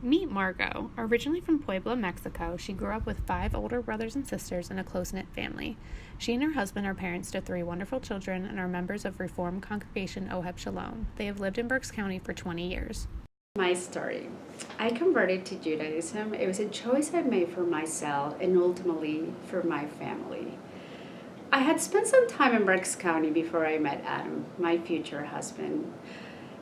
Meet Margo. Originally from Puebla, Mexico, she grew up with 5 older brothers and sisters in a close-knit family. She and her husband are parents to 3 wonderful children and are members of Reformed Congregation Oheb Shalom. They have lived in Berks County for 20 years. My story. I converted to Judaism. It was a choice I made for myself and ultimately for my family. I had spent some time in Berks County before I met Adam, my future husband.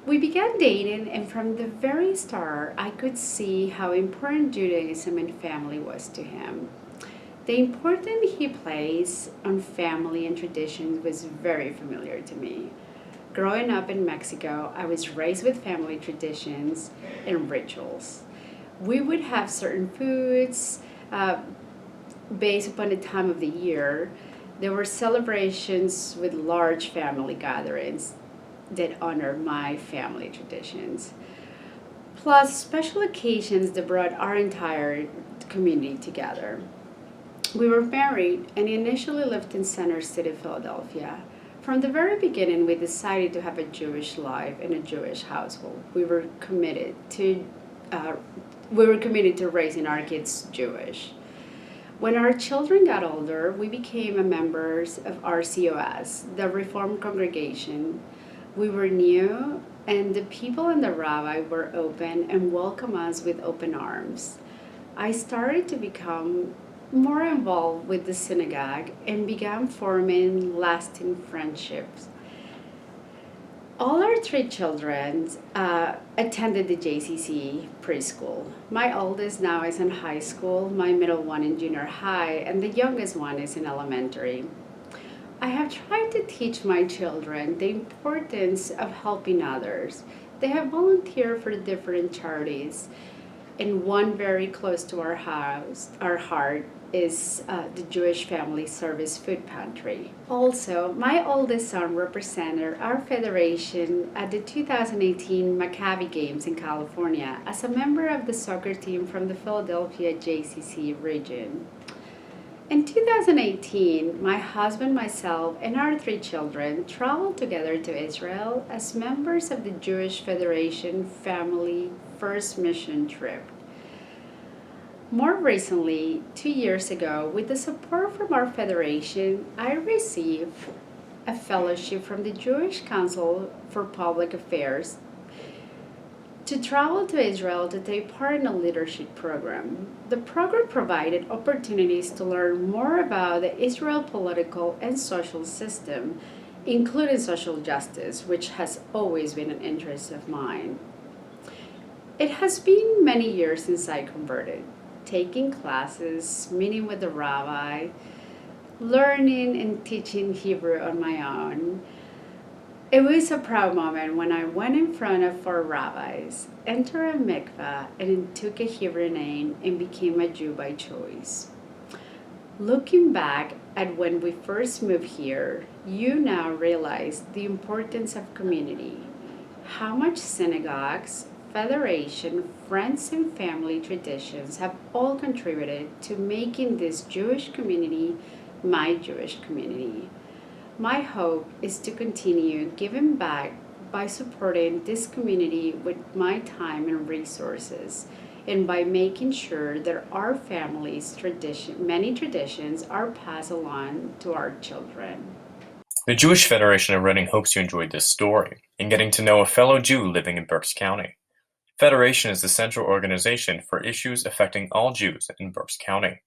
We began dating, and from the very start, I could see how important Judaism and family was to him. The importance he placed on family and traditions was very familiar to me. Growing up in Mexico, I was raised with family traditions and rituals. We would have certain foods based upon the time of the year. There were celebrations with large family gatherings that honor my family traditions. Plus, special occasions that brought our entire community together. We were married and initially lived in Center City, Philadelphia. From the very beginning, we decided to have a Jewish life in a Jewish household. We were committed to raising our kids Jewish. When our children got older, we became members of RCOS, the Reformed Congregation. We were new, and the people and the rabbi were open and welcomed us with open arms. I started to become more involved with the synagogue and began forming lasting friendships. All our 3 children attended the JCC preschool. My oldest now is in high school, my middle one in junior high, and the youngest one is in elementary. I have tried to teach my children the importance of helping others. They have volunteered for different charities, and one very close to our heart, is the Jewish Family Service Food Pantry. Also, my oldest son represented our federation at the 2018 Maccabi Games in California as a member of the soccer team from the Philadelphia JCC region. In 2018, my husband, myself, and our 3 children traveled together to Israel as members of the Jewish Federation Family First Mission Trip. More recently, 2 years ago, with the support from our federation, I received a fellowship from the Jewish Council for Public Affairs to travel to Israel to take part in a leadership program. The program provided opportunities to learn more about the Israel political and social system, including social justice, which has always been an interest of mine. It has been many years since I converted, taking classes, meeting with the rabbi, learning and teaching Hebrew on my own. It was a proud moment when I went in front of 4 rabbis, entered a mikveh, and took a Hebrew name and became a Jew by choice. Looking back at when we first moved here, you now realize the importance of community, how much synagogues, federation, friends, and family traditions have all contributed to making this Jewish community my Jewish community. My hope is to continue giving back by supporting this community with my time and resources, and by making sure that our family's many traditions are passed along to our children. The Jewish Federation of Reading hopes you enjoyed this story and getting to know a fellow Jew living in Berks County. Federation is the central organization for issues affecting all Jews in Berks County.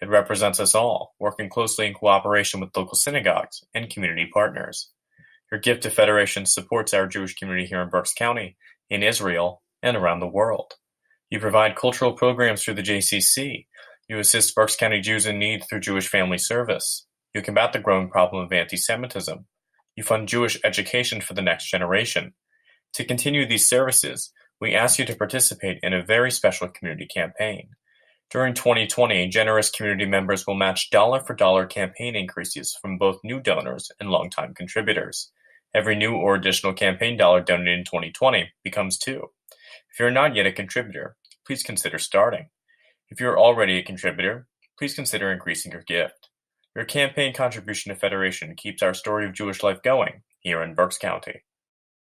It represents us all, working closely in cooperation with local synagogues and community partners. Your gift to Federation supports our Jewish community here in Berks County, in Israel, and around the world. You provide cultural programs through the JCC. You assist Berks County Jews in need through Jewish Family Service. You combat the growing problem of anti-Semitism. You fund Jewish education for the next generation. To continue these services, we ask you to participate in a very special community campaign. During 2020, generous community members will match dollar-for-dollar campaign increases from both new donors and longtime contributors. Every new or additional campaign dollar donated in 2020 becomes 2. If you're not yet a contributor, please consider starting. If you're already a contributor, please consider increasing your gift. Your campaign contribution to Federation keeps our story of Jewish life going here in Berks County.